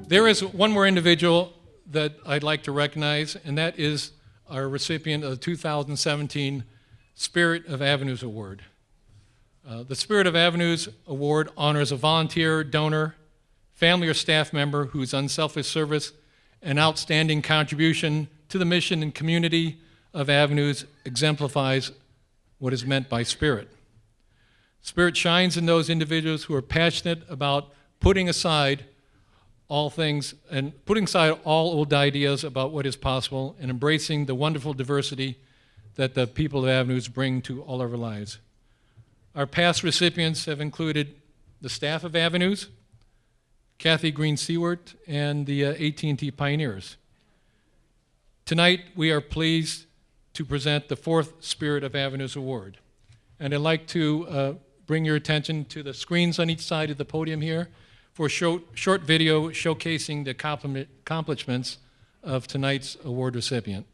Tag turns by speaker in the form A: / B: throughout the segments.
A: There is one more individual that I'd like to recognize, and that is our recipient of the 2017 Spirit of Avenues Award. The Spirit of Avenues Award honors a volunteer, donor, family or staff member whose unselfish service and outstanding contribution to the mission and community of Avenues exemplifies what is meant by Spirit. Spirit shines in those individuals who are passionate about putting aside all things and putting aside all old ideas about what is possible and embracing the wonderful diversity that the people of Avenues bring to all of our lives. Our past recipients have included the staff of Avenues, Kathy Green Seward, and the AT&T Pioneers. Tonight, we are pleased to present the fourth Spirit of Avenues Award. And I'd like to bring your attention to the screens on each side of the podium here for a short video showcasing the accomplishments of tonight's award recipient.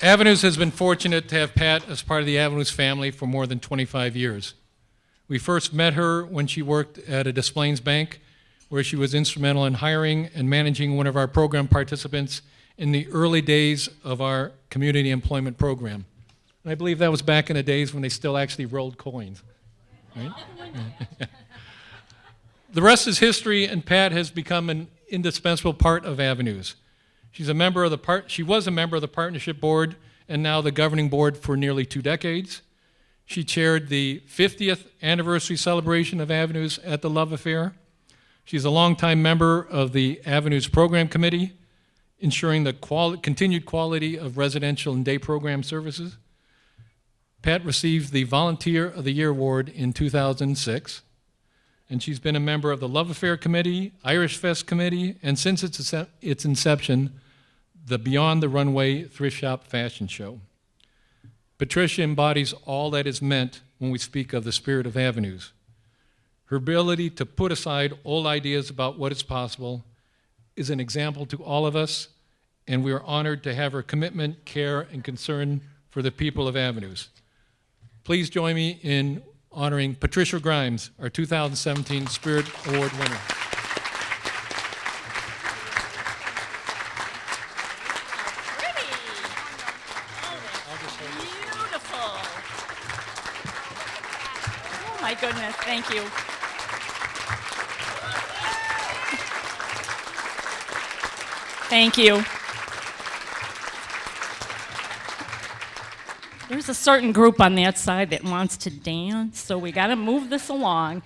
A: Avenues has been fortunate to have Pat as part of the Avenues family for more than 25 years. We first met her when she worked at a Des Plaines bank, where she was instrumental in hiring and managing one of our program participants in the early days of our community employment program. And I believe that was back in the days when they still actually rolled coins. Right? The rest is history, and Pat has become an indispensable part of Avenues. She was a member of the partnership board and now the governing board for nearly 2 decades. She chaired the 50th anniversary celebration of Avenues at the Love Affair. She's a longtime member of the Avenues Program Committee, ensuring the continued quality of residential and day program services. Pat received the Volunteer of the Year Award in 2006, and she's been a member of the Love Affair Committee, Irish Fest Committee, and since its inception, the Beyond the Runway Thrift Shop Fashion Show. Patricia embodies all that is meant when we speak of the Spirit of Avenues. Her ability to put aside old ideas about what is possible is an example to all of us, and we are honored to have her commitment, care, and concern for the people of Avenues. Please join me in honoring Patricia Grimes, our 2017 Spirit Award winner.
B: Beautiful. Oh my goodness, thank you. Thank you. There's a certain group on that side that wants to dance, so we got to move this along.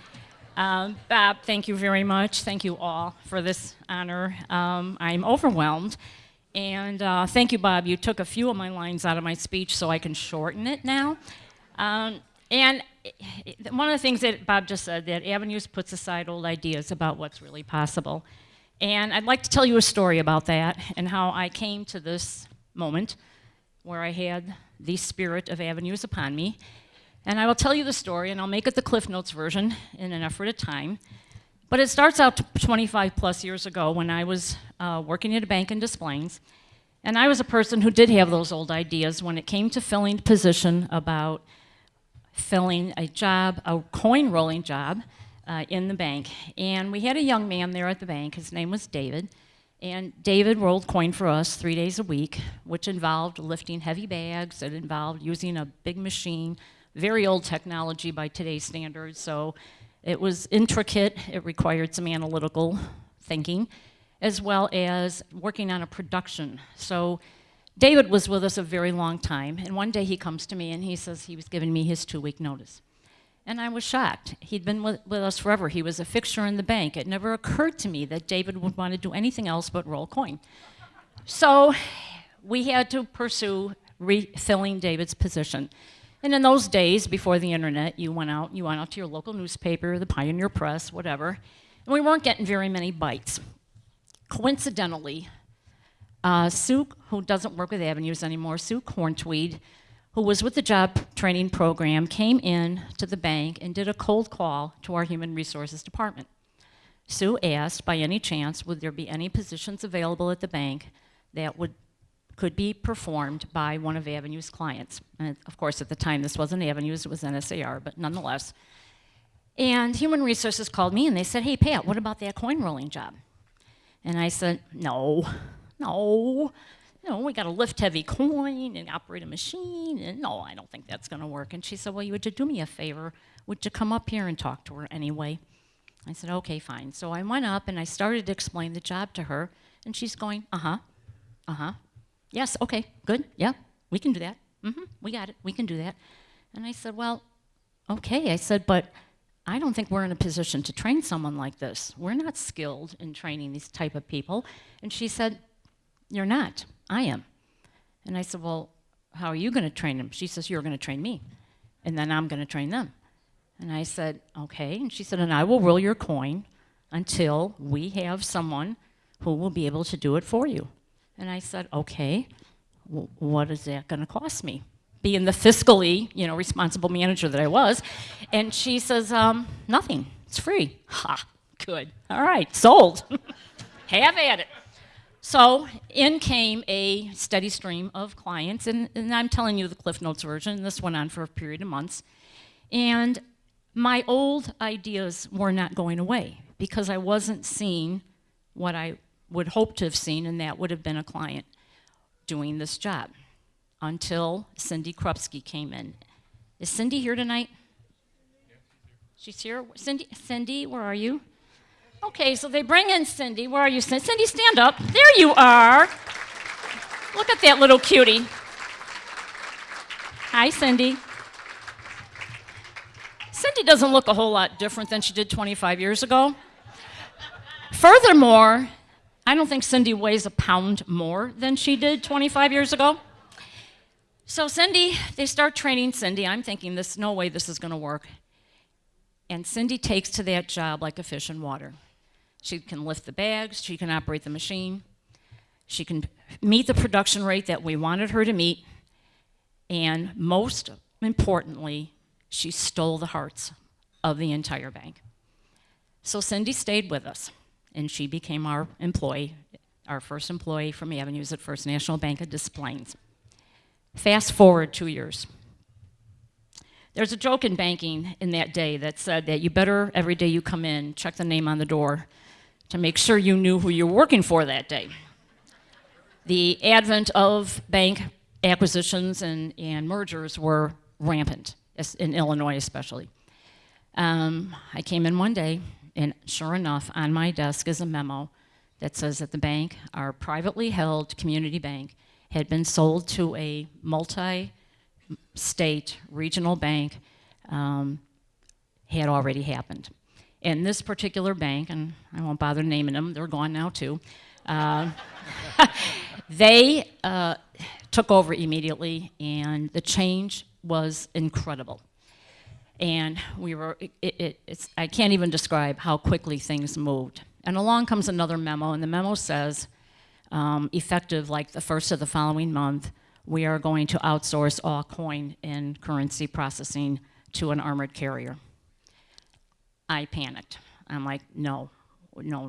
B: Bob, thank you very much. Thank you all for this honor. I'm overwhelmed. And thank you, Bob. You took a few of my lines out of my speech so I can shorten it now. And one of the things that Bob just said, that Avenues puts aside old ideas about what's really possible. And I'd like to tell you a story about that and how I came to this moment where I had the Spirit of Avenues upon me. And I will tell you the story, and I'll make it the Cliff Notes version in an effort of time. But it starts out 25 plus years ago when I was working at a bank in Des Plaines. And I was a person who did have those old ideas when it came to filling a position about filling a job, a coin rolling job, in the bank. And we had a young man there at the bank. His name was David. And David rolled coin for us 3 days a week, which involved lifting heavy bags. It involved using a big machine, very old technology by today's standards. So it was intricate. It required some analytical thinking, as well as working on a production. So David was with us a very long time. And one day he comes to me and he says he was giving me his 2-week notice. And I was shocked. He'd been with us forever. He was a fixture in the bank. It never occurred to me that David would want to do anything else but roll coin. So we had to pursue refilling David's position. And in those days, before the internet, you went out to your local newspaper, the Pioneer Press, whatever, and we weren't getting very many bites. Coincidentally, Sue, who doesn't work with Avenues anymore, Sue Corntweed, who was with the job training program, came in to the bank and did a cold call to our human resources department. Sue asked, by any chance, would there be any positions available at the bank that could be performed by one of Avenues' clients. And of course, at the time, this wasn't Avenues, it was NSAR, but nonetheless. And Human Resources called me and they said, hey, Pat, what about that coin rolling job? And I said, no, we got to lift heavy coin and operate a machine, and no, I don't think that's going to work. And she said, well, would you do me a favor? Would you come up here and talk to her anyway? I said, okay, fine. So I went up and I started to explain the job to her, and she's going, yes, okay, good, yeah, we can do that. We got it, we can do that. And I said, well, okay. I said, but I don't think we're in a position to train someone like this. We're not skilled in training these type of people. And she said, you're not, I am. And I said, well, how are you going to train them? She says, you're going to train me, and then I'm going to train them. And I said, okay. And she said, and I will roll your coin until we have someone who will be able to do it for you. And I said, okay, what is that going to cost me? Being the fiscally, responsible manager that I was. And she says, nothing, it's free. Ha, good, all right, sold. Have at it. So in came a steady stream of clients, and I'm telling you the Cliff Notes version. This went on for a period of months. And my old ideas were not going away because I wasn't seeing what I would hope to have seen, and that would have been a client doing this job until Cindy Krupski came in. Is Cindy here tonight? She's here. Cindy, where are you? Okay, so they bring in Cindy. Where are you, Cindy? Cindy, stand up. There you are. Look at that little cutie. Hi, Cindy. Cindy doesn't look a whole lot different than she did 25 years ago. Furthermore, I don't think Cindy weighs a pound more than she did 25 years ago. So Cindy, they start training Cindy. I'm thinking, there's no way this is going to work. And Cindy takes to that job like a fish in water. She can lift the bags, she can operate the machine, she can meet the production rate that we wanted her to meet, and most importantly, she stole the hearts of the entire bank. So Cindy stayed with us, and she became our employee, our first employee from Avenues at First National Bank of Des Plaines. Fast forward 2 years. There's a joke in banking in that day that said that you better, every day you come in, check the name on the door to make sure you knew who you were working for that day. The advent of bank acquisitions and mergers were rampant, in Illinois especially. I came in one day, and sure enough, on my desk is a memo that says that the bank, our privately held community bank, had been sold to a multi-state regional bank, had already happened. And this particular bank, and I won't bother naming them, they're gone now too, they took over immediately, and the change was incredible. And we were, I can't even describe how quickly things moved. And along comes another memo, and the memo says, effective like the first of the following month, we are going to outsource all coin and currency processing to an armored carrier. I panicked. I'm like, no,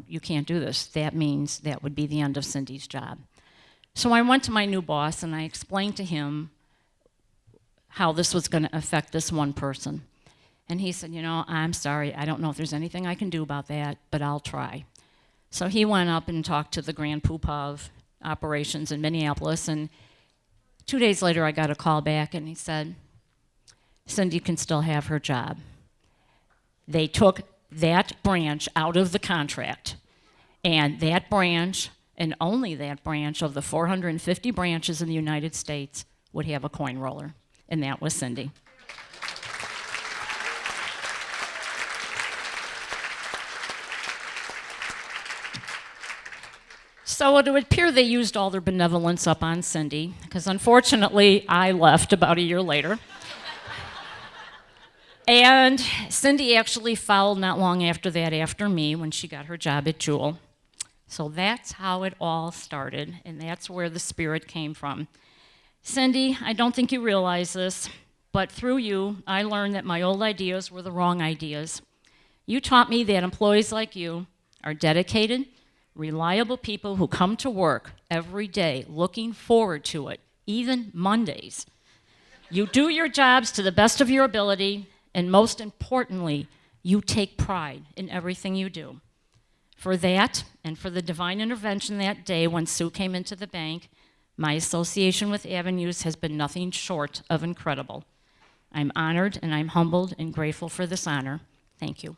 B: you can't do this. That means that would be the end of Cindy's job. So I went to my new boss and I explained to him how this was going to affect this one person. And he said, I'm sorry, I don't know if there's anything I can do about that, but I'll try. So he went up and talked to the Grand Poobah of operations in Minneapolis, and 2 days later I got a call back, and he said, Cindy can still have her job. They took that branch out of the contract, and that branch, and only that branch of the 450 branches in the United States would have a coin roller, and that was Cindy. So it would appear they used all their benevolence up on Cindy, because unfortunately I left about a year later. And Cindy actually followed not long after that after me when she got her job at Jewel. So that's how it all started, and that's where the spirit came from. Cindy, I don't think you realize this, but through you, I learned that my old ideas were the wrong ideas. You taught me that employees like you are dedicated, reliable people who come to work every day looking forward to it, even Mondays. You do your jobs to the best of your ability, and most importantly, you take pride in everything you do. For that, and for the divine intervention that day when Sue came into the bank, my association with Avenues has been nothing short of incredible. I'm honored and I'm humbled and grateful for this honor. Thank you.